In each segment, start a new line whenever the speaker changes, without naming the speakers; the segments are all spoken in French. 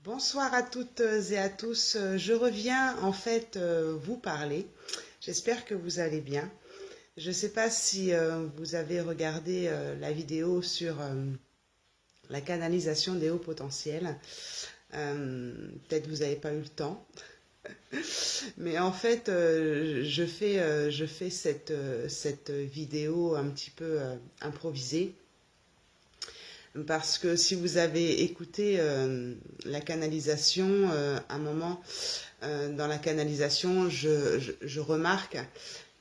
Bonsoir à toutes et à tous. Je reviens en fait vous parler. J'espère que vous allez bien. Je ne sais pas si vous avez regardé la vidéo sur la canalisation des hauts potentiels. Peut-être vous n'avez pas eu le temps. Mais en fait, je fais cette vidéo un petit peu improvisée. Parce que si vous avez écouté la canalisation, un moment dans la canalisation, je remarque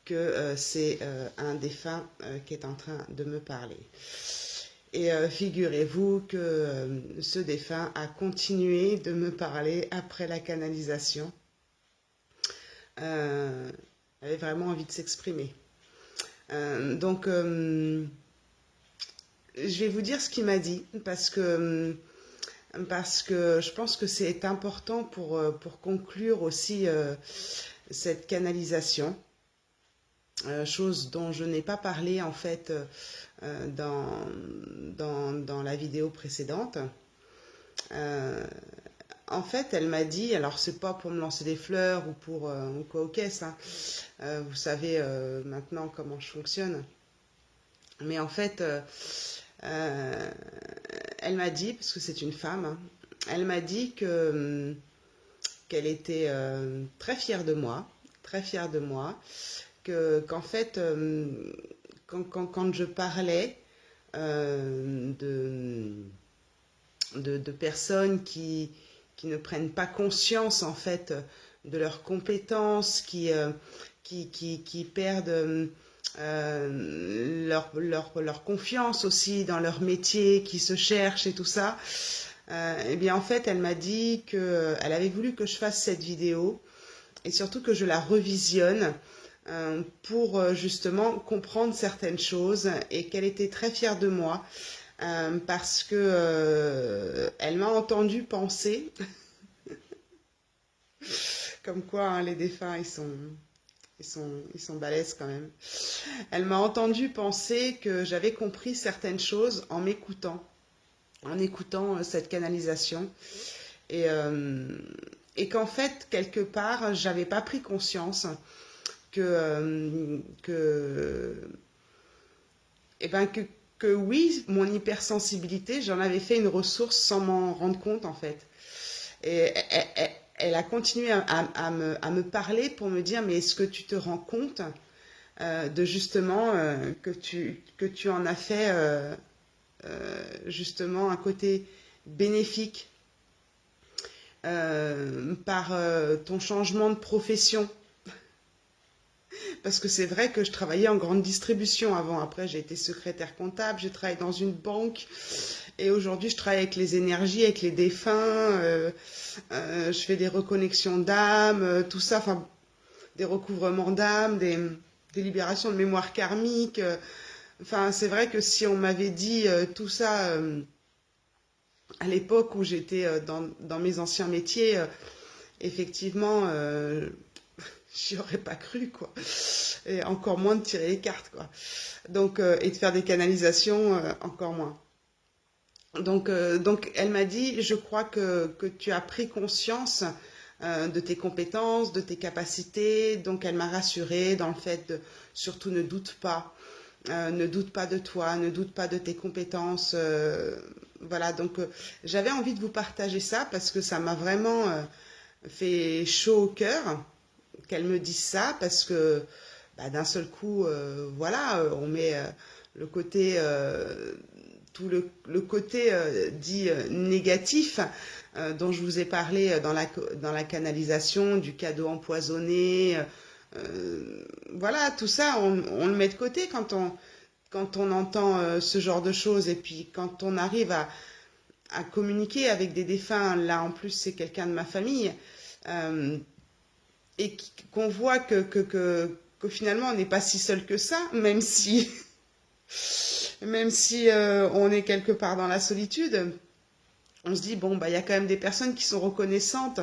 que c'est un défunt qui est en train de me parler. Et figurez-vous que ce défunt a continué de me parler après la canalisation. Il avait vraiment envie de s'exprimer. Donc, je vais vous dire ce qu'il m'a dit parce que je pense que c'est important pour conclure aussi cette canalisation, chose dont je n'ai pas parlé en fait dans la vidéo précédente. Euh, En fait, elle m'a dit, alors c'est pas pour me lancer des fleurs ou pour ou quoi aux caisses, hein. Vous savez maintenant comment je fonctionne. Mais en fait, euh, elle m'a dit, parce que c'est une femme, hein, elle m'a dit que qu'elle était très fière de moi, très fière de moi, qu'en fait, quand je parlais de personnes qui ne prennent pas conscience en fait de leurs compétences, qui perdent leur confiance aussi dans leur métier, qui se cherchent et tout ça, eh bien en fait elle m'a dit qu'elle avait voulu que je fasse cette vidéo et surtout que je la revisionne pour justement comprendre certaines choses et qu'elle était très fière de moi parce que elle m'a entendu penser, comme quoi hein, les défunts ils sont balèzes quand même. Elle m'a entendu penser que j'avais compris certaines choses en écoutant cette canalisation et et qu'en fait quelque part j'avais pas pris conscience que eh ben que oui, mon hypersensibilité, j'en avais fait une ressource sans m'en rendre compte en fait. Et elle a continué à me parler pour me dire, mais est-ce que tu te rends compte de justement que tu en as fait justement un côté bénéfique par ton changement de profession. Parce que c'est vrai que je travaillais en grande distribution avant. Après, j'ai été secrétaire comptable, j'ai travaillé dans une banque. Et aujourd'hui, je travaille avec les énergies, avec les défunts. Je fais des reconnexions d'âme, tout ça. Enfin, des recouvrements d'âme, des libérations de mémoire karmique. Enfin, c'est vrai que si on m'avait dit tout ça à l'époque où j'étais dans mes anciens métiers, effectivement, j'y aurais pas cru, quoi. Et encore moins de tirer les cartes, quoi. Donc, et de faire des canalisations, encore moins. Donc, elle m'a dit, je crois que tu as pris conscience de tes compétences, de tes capacités. Donc, elle m'a rassurée dans le fait de, surtout ne doute pas de toi, ne doute pas de tes compétences. Voilà, donc j'avais envie de vous partager ça parce que ça m'a vraiment fait chaud au cœur qu'elle me dise ça parce que bah, d'un seul coup, voilà, on met le côté, le côté dit négatif dont je vous ai parlé dans la canalisation, du cadeau empoisonné. Voilà, tout ça, on le met de côté quand on entend ce genre de choses. Et puis quand on arrive à communiquer avec des défunts, là en plus c'est quelqu'un de ma famille, euh, et qu'on voit que finalement on n'est pas si seul que ça, même si on est quelque part dans la solitude. On se dit, bon, bah, il y a quand même des personnes qui sont reconnaissantes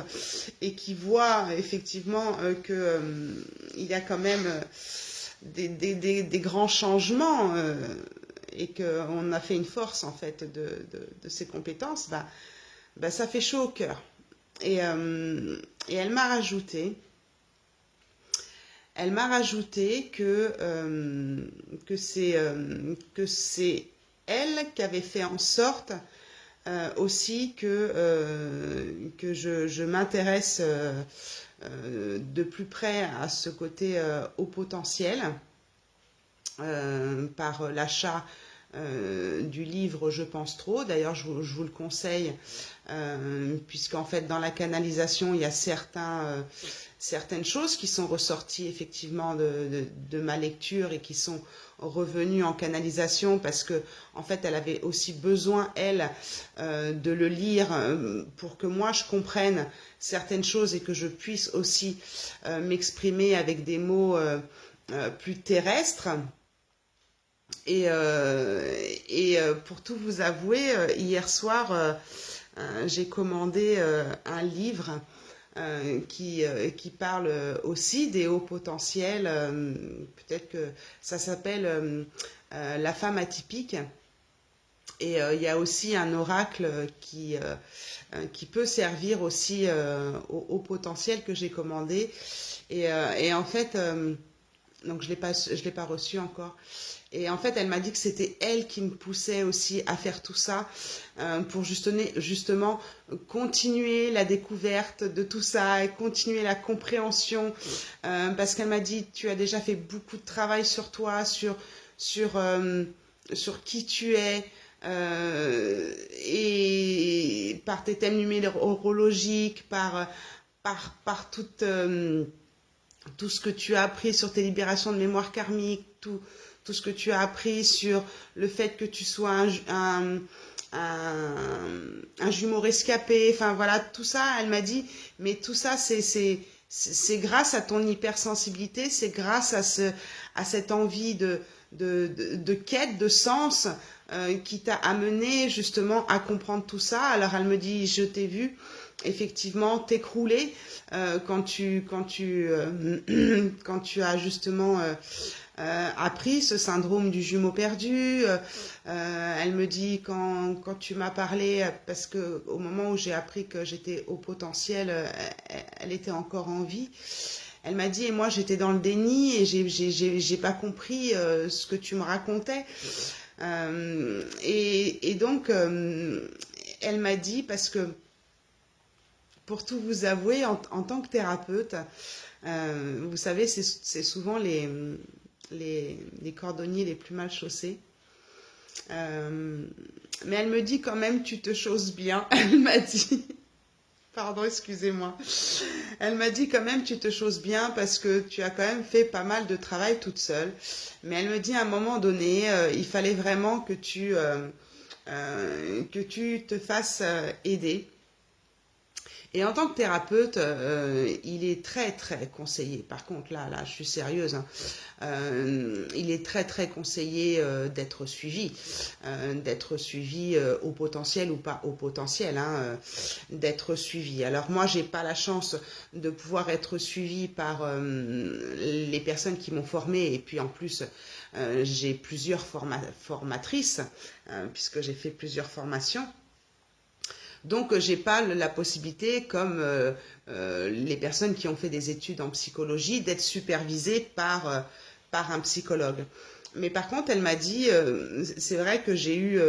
et qui voient effectivement il y a quand même des grands changements et qu'on a fait une force en fait de ces compétences. Bah, ben, ça fait chaud au cœur. Et elle m'a rajouté que c'est elle qui avait fait en sorte aussi que je m'intéresse de plus près à ce côté au potentiel par l'achat du livre Je pense trop. D'ailleurs, je vous le conseille, puisqu'en fait, dans la canalisation, il y a certaines choses qui sont ressorties effectivement de ma lecture et qui sont revenues en canalisation parce que, en fait, elle avait aussi besoin, elle, de le lire pour que moi, je comprenne certaines choses et que je puisse aussi m'exprimer avec des mots plus terrestres. Et pour tout vous avouer, hier soir, j'ai commandé un livre qui parle aussi des hauts potentiels. Peut-être que ça s'appelle La femme atypique. Et il y a aussi un oracle qui peut servir aussi au potentiel que j'ai commandé. Et en fait, donc je l'ai pas reçu encore. Et en fait, elle m'a dit que c'était elle qui me poussait aussi à faire tout ça pour justement continuer la découverte de tout ça et continuer la compréhension. Parce qu'elle m'a dit, tu as déjà fait beaucoup de travail sur toi, sur qui tu es. Et par tes thèmes numérologiques, par tout ce que tu as appris sur tes libérations de mémoire karmique, tout ce que tu as appris sur le fait que tu sois un jumeau rescapé, enfin voilà, tout ça, elle m'a dit, mais tout ça, c'est grâce à ton hypersensibilité, c'est grâce à cette envie de quête, de sens qui t'a amené justement à comprendre tout ça. Alors elle me dit, je t'ai vu effectivement t'écrouler quand tu as justement appris ce syndrome du jumeau perdu. Elle me dit quand tu m'as parlé, parce que au moment où j'ai appris que j'étais au potentiel, elle était encore en vie. Elle m'a dit, et moi j'étais dans le déni et j'ai pas compris ce que tu me racontais. Et donc, elle m'a dit, parce que pour tout vous avouer, en tant que thérapeute, vous savez, c'est souvent les cordonniers les plus mal chaussés. Mais elle me dit quand même, tu te chausses bien. Elle m'a dit, pardon, excusez-moi. Elle m'a dit quand même, tu te chausses bien parce que tu as quand même fait pas mal de travail toute seule. Mais elle me dit à un moment donné, il fallait vraiment que tu te fasses aider. Et en tant que thérapeute, il est très très conseillé. Par contre, là, je suis sérieuse. Hein, il est très très conseillé d'être suivi au potentiel ou pas au potentiel, hein, d'être suivi. Alors moi, j'ai pas la chance de pouvoir être suivi par les personnes qui m'ont formée, et puis en plus, j'ai plusieurs formatrices, puisque j'ai fait plusieurs formations. Donc, j'ai pas la possibilité, comme les personnes qui ont fait des études en psychologie, d'être supervisée par un psychologue. Mais par contre, elle m'a dit, c'est vrai que j'ai eu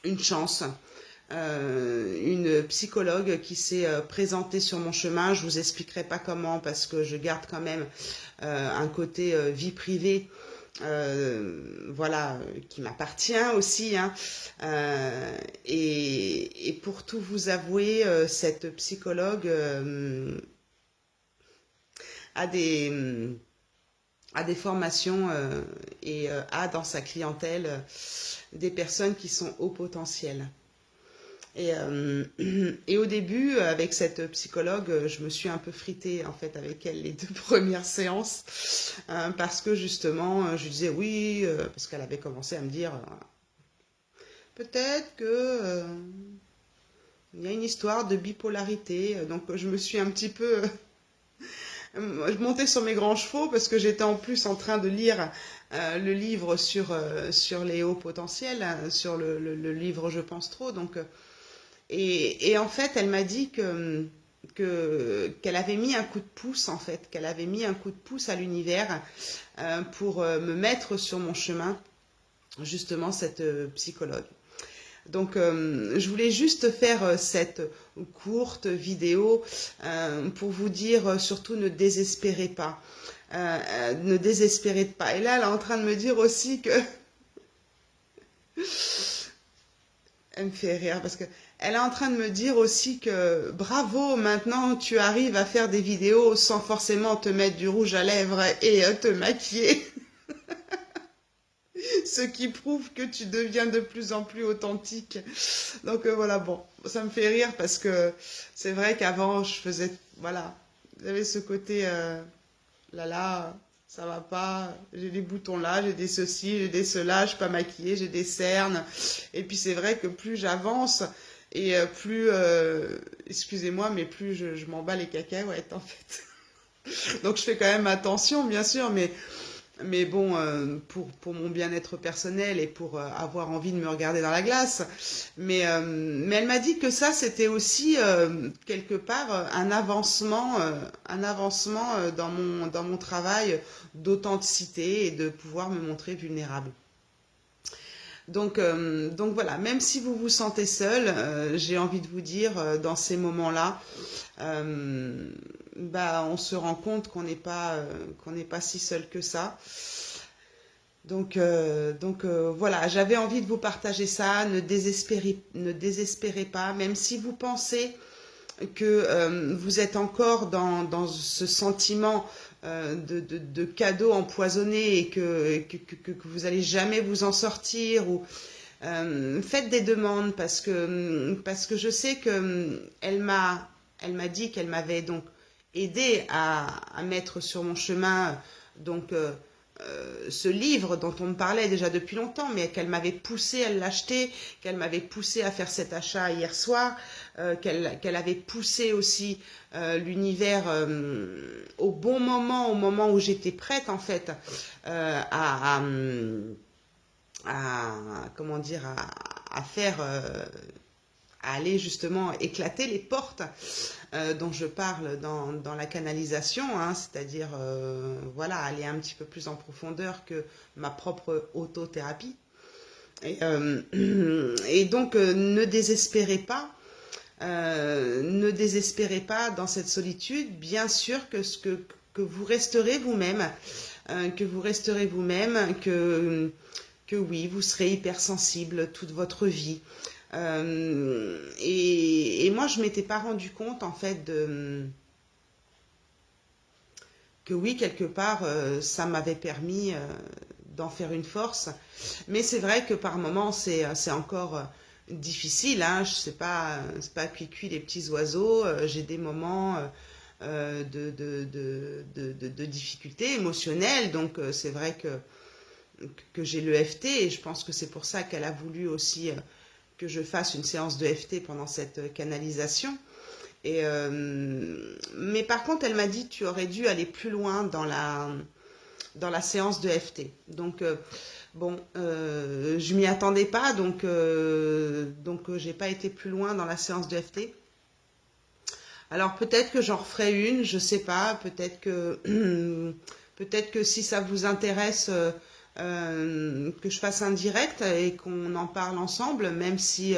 une chance, une psychologue qui s'est présentée sur mon chemin. Je vous expliquerai pas comment, parce que je garde quand même un côté vie privée. Voilà, qui m'appartient aussi, hein. Et pour tout vous avouer, cette psychologue a des formations et a dans sa clientèle des personnes qui sont haut potentiel. Et au début, avec cette psychologue, je me suis un peu fritée en fait avec elle les 2 premières séances, parce que justement, je disais oui, parce qu'elle avait commencé à me dire peut-être que il y a une histoire de bipolarité, donc je me suis un petit peu je montais sur mes grands chevaux parce que j'étais en plus en train de lire le livre sur les hauts potentiels, hein, sur le livre Je pense trop, donc Et en fait, elle m'a dit qu'elle avait mis un coup de pouce, en fait, qu'elle avait mis un coup de pouce à l'univers pour me mettre sur mon chemin, justement, cette psychologue. Donc, je voulais juste faire cette courte vidéo pour vous dire surtout ne désespérez pas. Ne désespérez pas. Et là, elle est en train de me dire aussi que... Elle me fait rire parce que elle est en train de me dire aussi que bravo, maintenant tu arrives à faire des vidéos sans forcément te mettre du rouge à lèvres et te maquiller. Ce qui prouve que tu deviens de plus en plus authentique. Donc voilà, bon, ça me fait rire parce que c'est vrai qu'avant je faisais, voilà, j'avais ce côté là, ça va pas, j'ai des boutons là, j'ai des ceci, j'ai des cela, je suis pas maquillée, j'ai des cernes. Et puis c'est vrai que plus j'avance et plus, excusez-moi, mais plus je m'en bats les cacahuètes en fait. Donc je fais quand même attention, bien sûr, mais bon, pour mon bien-être personnel et pour avoir envie de me regarder dans la glace. Mais elle m'a dit que ça, c'était aussi quelque part un avancement dans mon travail d'authenticité et de pouvoir me montrer vulnérable. Donc voilà, même si vous vous sentez seul, j'ai envie de vous dire, dans ces moments-là, bah, on se rend compte qu'on n'est pas si seul que ça. Donc voilà, j'avais envie de vous partager ça. Ne désespérez pas, même si vous pensez que vous êtes encore dans ce sentiment de cadeau empoisonné et que vous allez jamais vous en sortir ou faites des demandes parce que je sais que elle m'a dit qu'elle m'avait donc aidé à mettre sur mon chemin donc ce livre dont on me parlait déjà depuis longtemps, mais qu'elle m'avait poussé à l'acheter, qu'elle m'avait poussé à faire cet achat hier soir, qu'elle avait poussé aussi l'univers au bon moment, au moment où j'étais prête en fait comment dire, à faire, à aller justement éclater les portes dont je parle dans la canalisation, hein, c'est-à-dire voilà, aller un petit peu plus en profondeur que ma propre autothérapie. Et donc ne désespérez pas. Ne désespérez pas dans cette solitude. Bien sûr que vous resterez vous-même, que vous resterez vous-même, que oui, vous serez hypersensible toute votre vie. Et moi, je ne m'étais pas rendu compte, en fait, que oui, quelque part, ça m'avait permis d'en faire une force. Mais c'est vrai que par moments, c'est encore difficile. Hein. C'est pas cuit les petits oiseaux. J'ai des moments de difficultés émotionnelles. Donc, c'est vrai que j'ai le FT et je pense que c'est pour ça qu'elle a voulu aussi que je fasse une séance de FT pendant cette canalisation. Mais par contre, elle m'a dit tu aurais dû aller plus loin dans la séance de FT. Donc, bon, je m'y attendais pas, donc j'ai pas été plus loin dans la séance de FT. Alors peut-être que j'en referai une, je sais pas, peut-être que si ça vous intéresse, que je fasse un direct et qu'on en parle ensemble, même si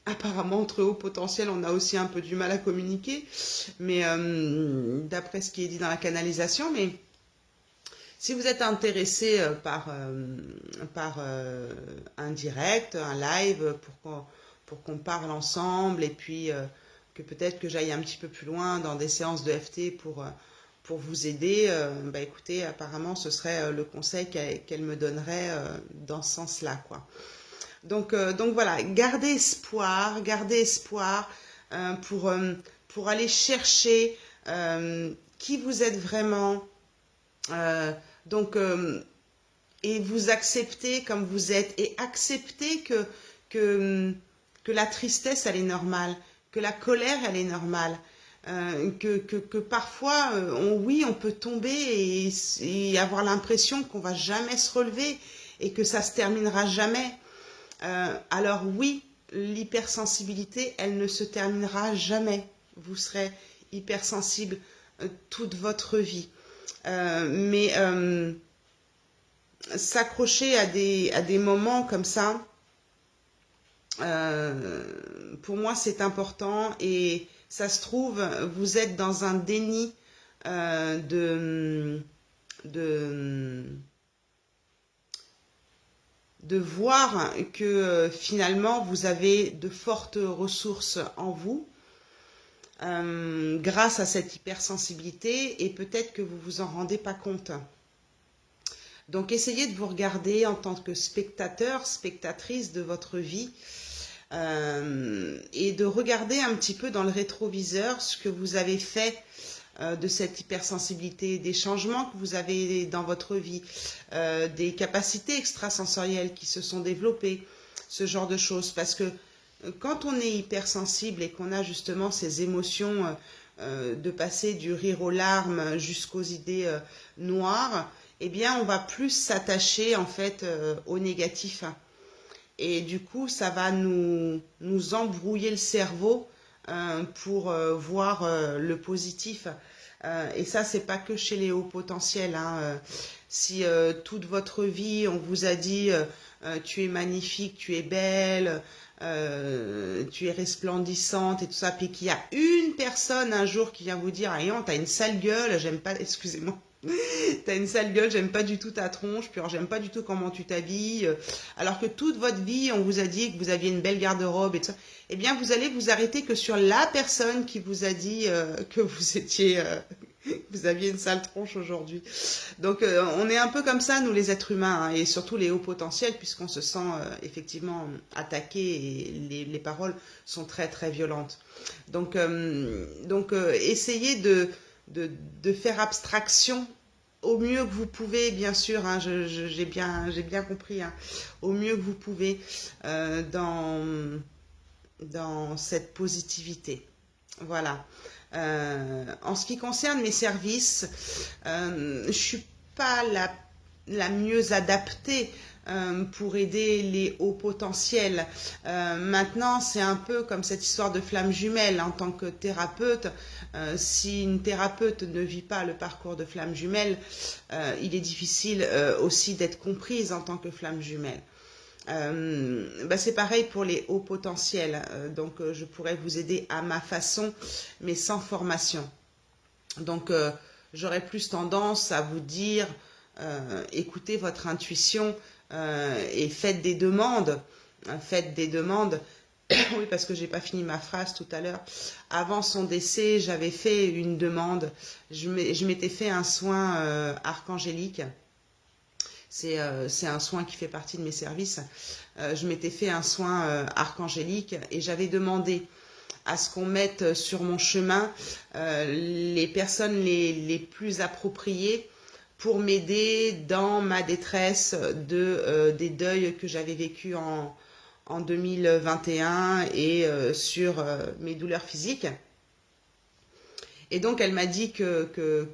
apparemment entre haut potentiel on a aussi un peu du mal à communiquer, mais d'après ce qui est dit dans la canalisation, mais si vous êtes intéressé par un direct, un live, pour qu'on parle ensemble et puis que peut-être que j'aille un petit peu plus loin dans des séances de FT pour vous aider, bah écoutez, apparemment ce serait le conseil qu'elle me donnerait dans ce sens-là, quoi. Donc voilà, gardez espoir pour aller chercher qui vous êtes vraiment. Euh, donc, et vous acceptez comme vous êtes et acceptez que la tristesse, elle est normale, que la colère, elle est normale. Que parfois, oui, on peut tomber et avoir l'impression qu'on va jamais se relever et que ça se terminera jamais. Alors oui, l'hypersensibilité, elle ne se terminera jamais. Vous serez hypersensible toute votre vie. Mais s'accrocher à des moments comme ça, pour moi, c'est important. Et ça se trouve, vous êtes dans un déni de voir que finalement vous avez de fortes ressources en vous grâce à cette hypersensibilité, et peut-être que vous vous en rendez pas compte. Donc essayez de vous regarder en tant que spectateur, spectatrice de votre vie, et de regarder un petit peu dans le rétroviseur ce que vous avez fait de cette hypersensibilité, des changements que vous avez dans votre vie, des capacités extrasensorielles qui se sont développées, ce genre de choses. Parce que quand on est hypersensible et qu'on a justement ces émotions de passer du rire aux larmes jusqu'aux idées noires, eh bien on va plus s'attacher en fait au négatif. Et du coup, ça va nous embrouiller le cerveau pour voir le positif. Et ça, c'est pas que chez les hauts potentiels, hein. Si toute votre vie, on vous a dit tu es magnifique, tu es belle, tu es resplendissante et tout ça, puis qu'il y a une personne un jour qui vient vous dire ah non, t'as une sale gueule, j'aime pas, excusez-moi. T'as une sale gueule, j'aime pas du tout ta tronche, puis alors j'aime pas du tout comment tu t'habilles, alors que toute votre vie on vous a dit que vous aviez une belle garde-robe et tout ça, eh bien vous allez vous arrêter que sur la personne qui vous a dit que vous étiez, vous aviez une sale tronche aujourd'hui. Donc on est un peu comme ça nous les êtres humains, hein, et surtout les hauts potentiels, puisqu'on se sent effectivement attaqué et les paroles sont très très violentes. Donc essayez de faire abstraction au mieux que vous pouvez, bien sûr, hein, j'ai bien compris, hein, au mieux que vous pouvez dans cette positivité. Voilà. En ce qui concerne mes services, je suis pas la mieux adaptée pour aider les hauts potentiels. Maintenant, c'est un peu comme cette histoire de flamme jumelle. En tant que thérapeute, si une thérapeute ne vit pas le parcours de flamme jumelle, il est difficile aussi d'être comprise en tant que flamme jumelle. C'est pareil pour les hauts potentiels. Donc, je pourrais vous aider à ma façon, mais sans formation. Donc, j'aurais plus tendance à vous dire, écoutez votre intuition et faites des demandes. Faites des demandes. Oui, parce que j'ai pas fini ma phrase tout à l'heure. Avant son décès, j'avais fait une demande. Je m'étais fait un soin archangélique. C'est un soin qui fait partie de mes services. Je m'étais fait un soin archangélique et j'avais demandé à ce qu'on mette sur mon chemin les personnes les plus appropriées pour m'aider dans ma détresse des deuils que j'avais vécus en 2021 et sur mes douleurs physiques. Et donc elle m'a dit que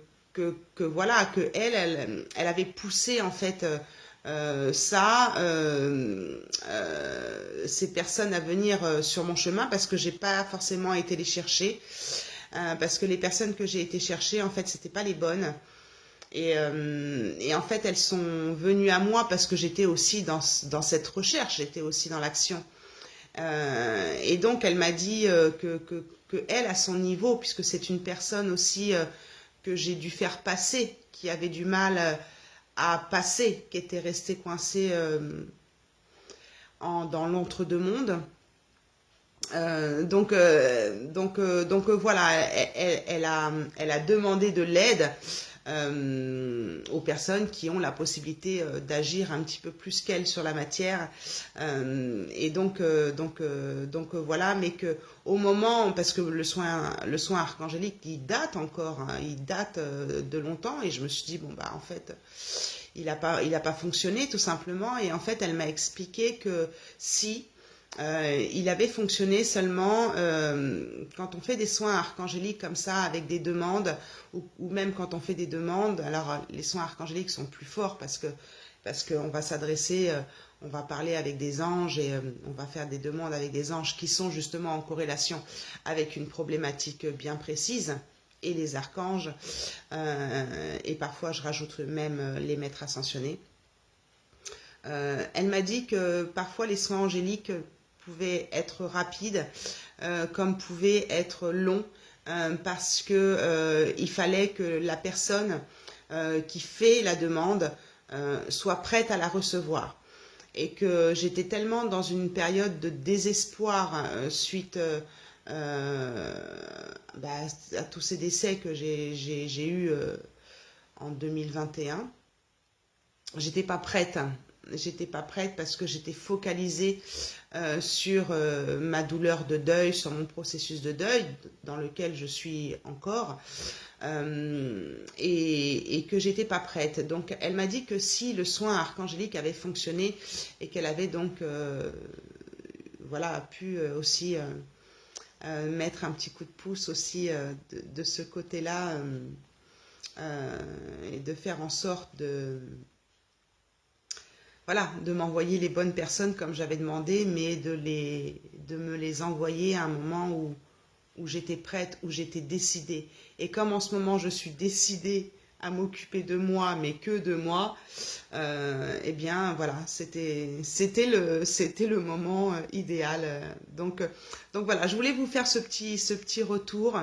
voilà, que elle avait poussé en fait ces personnes à venir sur mon chemin, parce que j'ai pas forcément été les chercher, parce que les personnes que j'ai été chercher en fait c'était pas les bonnes. Et en fait, elles sont venues à moi parce que j'étais aussi dans cette recherche, j'étais aussi dans l'action. Et donc, elle m'a dit que elle, à son niveau, puisque c'est une personne aussi que j'ai dû faire passer, qui avait du mal à passer, qui était restée coincée dans l'entre-deux-mondes. Donc voilà, elle a demandé de l'aide aux personnes qui ont la possibilité d'agir un petit peu plus qu'elle sur la matière, et donc voilà, mais que au moment, parce que le soin archangélique il date encore, hein, il date de longtemps, et je me suis dit bon bah en fait il a pas fonctionné tout simplement, et en fait elle m'a expliqué que si il avait fonctionné seulement quand on fait des soins archangéliques comme ça avec des demandes, ou même quand on fait des demandes. Alors les soins archangéliques sont plus forts parce qu'on va s'adresser on va parler avec des anges et on va faire des demandes avec des anges qui sont justement en corrélation avec une problématique bien précise, et les archanges, et parfois je rajoute même les maîtres ascensionnés. Elle m'a dit que parfois les soins angéliques pouvaient être rapides, comme pouvaient être longs, parce que il fallait que la personne qui fait la demande soit prête à la recevoir. Et que j'étais tellement dans une période de désespoir suite à tous ces décès que j'ai eus en 2021. J'étais pas prête. J'étais pas prête parce que j'étais focalisée sur ma douleur de deuil, sur mon processus de deuil dans lequel je suis encore, et que j'étais pas prête. Donc elle m'a dit que si le soin archangélique avait fonctionné et qu'elle avait donc voilà, pu aussi mettre un petit coup de pouce aussi de ce côté-là, et de faire en sorte voilà, de m'envoyer les bonnes personnes comme j'avais demandé, mais de me les envoyer à un moment où j'étais prête, où j'étais décidée. Et comme en ce moment je suis décidée à m'occuper de moi, mais que de moi, eh bien voilà, c'était le moment idéal. Donc voilà, je voulais vous faire ce petit retour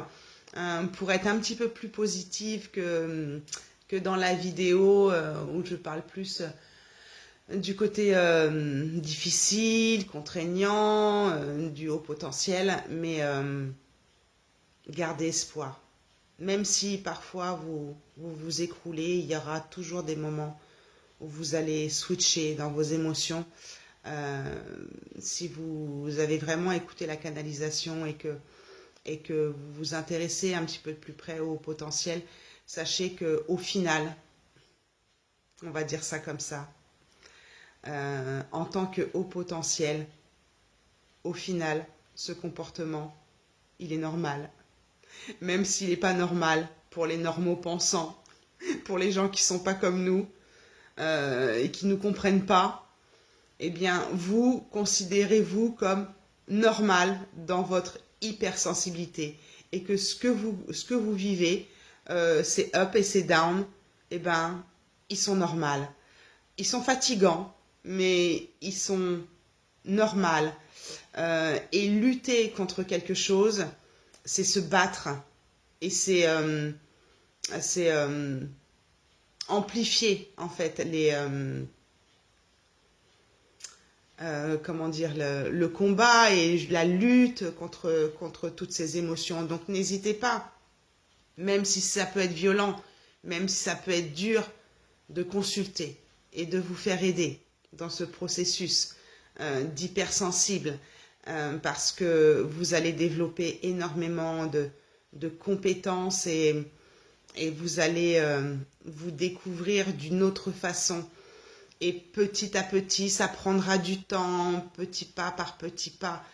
pour être un petit peu plus positive que dans la vidéo où je parle plus du côté difficile, contraignant, du haut potentiel, mais gardez espoir. Même si parfois vous écroulez, il y aura toujours des moments où vous allez switcher dans vos émotions. Si vous avez vraiment écouté la canalisation et que vous vous intéressez un petit peu plus près au potentiel, sachez qu'au final, on va dire ça comme ça, en tant que haut potentiel, au final, ce comportement, il est normal. Même s'il n'est pas normal pour les normaux pensants, pour les gens qui ne sont pas comme nous et qui ne nous comprennent pas, eh bien, vous considérez-vous comme normal dans votre hypersensibilité et que ce que vous vivez, c'est up et c'est down, eh ben, ils sont normaux. Ils sont fatigants, mais ils sont normaux. Et lutter contre quelque chose, c'est se battre et c'est amplifier en fait comment dire, le combat et la lutte contre toutes ces émotions. Donc n'hésitez pas, même si ça peut être violent, même si ça peut être dur, de consulter et de vous faire aider dans ce processus d'hypersensible, parce que vous allez développer énormément de compétences et vous allez vous découvrir d'une autre façon. Et petit à petit, ça prendra du temps, petit pas par petit pas.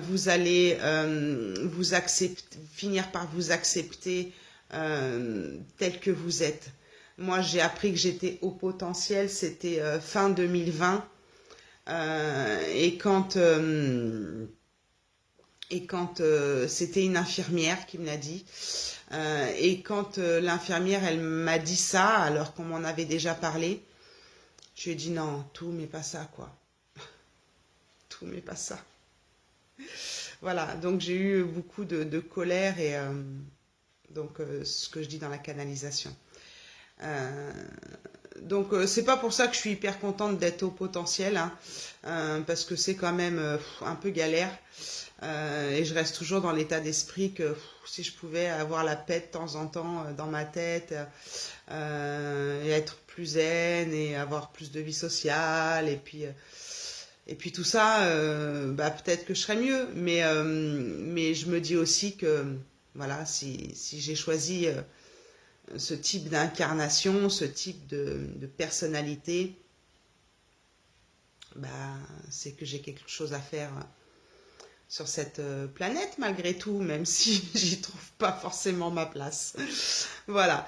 Vous allez finir par vous accepter tel que vous êtes. Moi, j'ai appris que j'étais au potentiel, c'était fin 2020. Et quand c'était une infirmière qui me l'a dit, et quand l'infirmière, elle m'a dit ça, alors qu'on m'en avait déjà parlé, je lui ai dit non, tout mais pas ça, quoi. Tout mais pas ça. Voilà, donc j'ai eu beaucoup de colère et ce que je dis dans la canalisation. Donc c'est pas pour ça que je suis hyper contente d'être au potentiel, hein, parce que c'est quand même un peu galère. Et je reste toujours dans l'état d'esprit que si je pouvais avoir la paix de temps en temps dans ma tête, et être plus zen et avoir plus de vie sociale et puis tout ça, peut-être que je serais mieux, mais je me dis aussi que voilà, si j'ai choisi ce type d'incarnation, ce type de personnalité, c'est que j'ai quelque chose à faire sur cette planète malgré tout, même si j'y trouve pas forcément ma place. Voilà.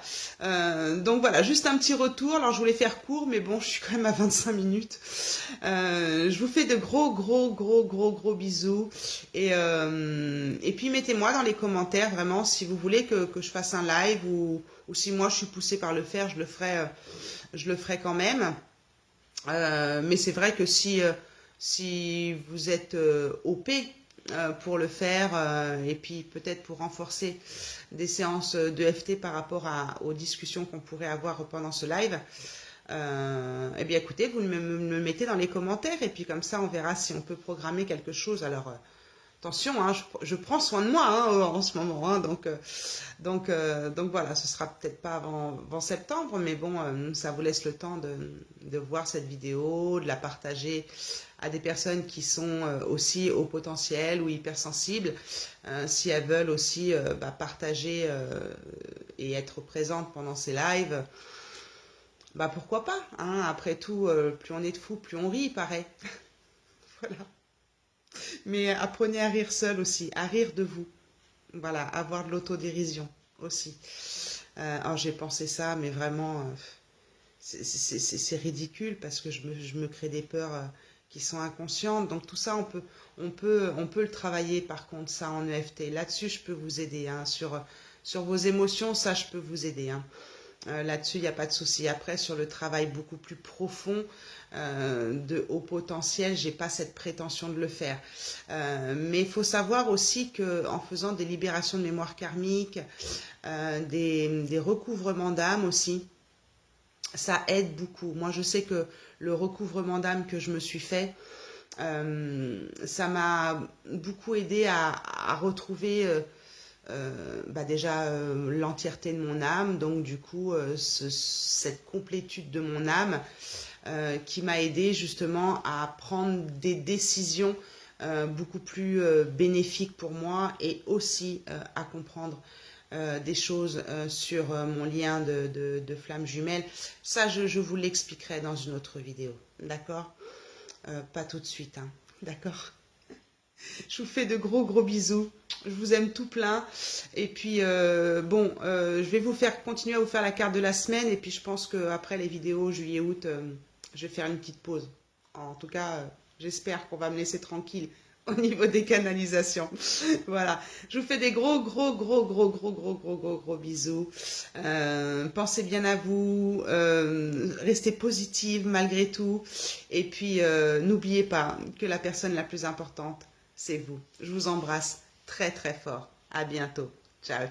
Donc voilà, juste un petit retour. Alors je voulais faire court, mais bon, je suis quand même à 25 minutes. Je vous fais de gros bisous. Et puis mettez-moi dans les commentaires vraiment si vous voulez que je fasse un live ou si moi je suis poussée par le faire, je le ferai quand même. Mais c'est vrai que si vous êtes OP pour le faire et puis peut-être pour renforcer des séances de FT par rapport aux discussions qu'on pourrait avoir pendant ce live, eh bien écoutez, vous me mettez dans les commentaires et puis comme ça on verra si on peut programmer quelque chose. Alors attention, hein, je prends soin de moi hein, en ce moment, hein, donc voilà, ce sera peut-être pas avant septembre, mais bon, ça vous laisse le temps de voir cette vidéo, de la partager à des personnes qui sont aussi au potentiel ou hypersensibles, si elles veulent aussi partager et être présentes pendant ces lives. Bah pourquoi pas, hein, après tout, plus on est de fous, plus on rit, pareil. Voilà. Mais apprenez à rire seul aussi, à rire de vous. Voilà, avoir de l'autodérision aussi. Alors j'ai pensé ça, mais vraiment, c'est ridicule parce que je me crée des peurs qui sont inconscientes. Donc tout ça, on peut le travailler par contre, ça en EFT. Là-dessus, je peux vous aider. Hein, sur vos émotions, ça, je peux vous aider. Hein. Là-dessus, il n'y a pas de souci. Après, sur le travail beaucoup plus profond de haut potentiel, j'ai pas cette prétention de le faire. Mais il faut savoir aussi que en faisant des libérations de mémoire karmique, des recouvrements d'âme aussi, ça aide beaucoup. Moi, je sais que le recouvrement d'âme que je me suis fait, ça m'a beaucoup aidé à retrouver déjà l'entièreté de mon âme, donc du coup cette complétude de mon âme qui m'a aidé justement à prendre des décisions beaucoup plus bénéfiques pour moi et aussi à comprendre des choses sur mon lien de flamme jumelle. Ça, je vous l'expliquerai dans une autre vidéo, d'accord? Pas tout de suite, hein, d'accord? Je vous fais de gros bisous. Je vous aime tout plein. Et puis, je vais continuer à vous faire la carte de la semaine. Et puis, je pense qu'après les vidéos juillet-août, je vais faire une petite pause. En tout cas, j'espère qu'on va me laisser tranquille au niveau des canalisations. Voilà. Je vous fais des gros bisous. Pensez bien à vous. Restez positive malgré tout. Et puis, n'oubliez pas que la personne la plus importante, c'est vous. Je vous embrasse très fort. À bientôt. Ciao.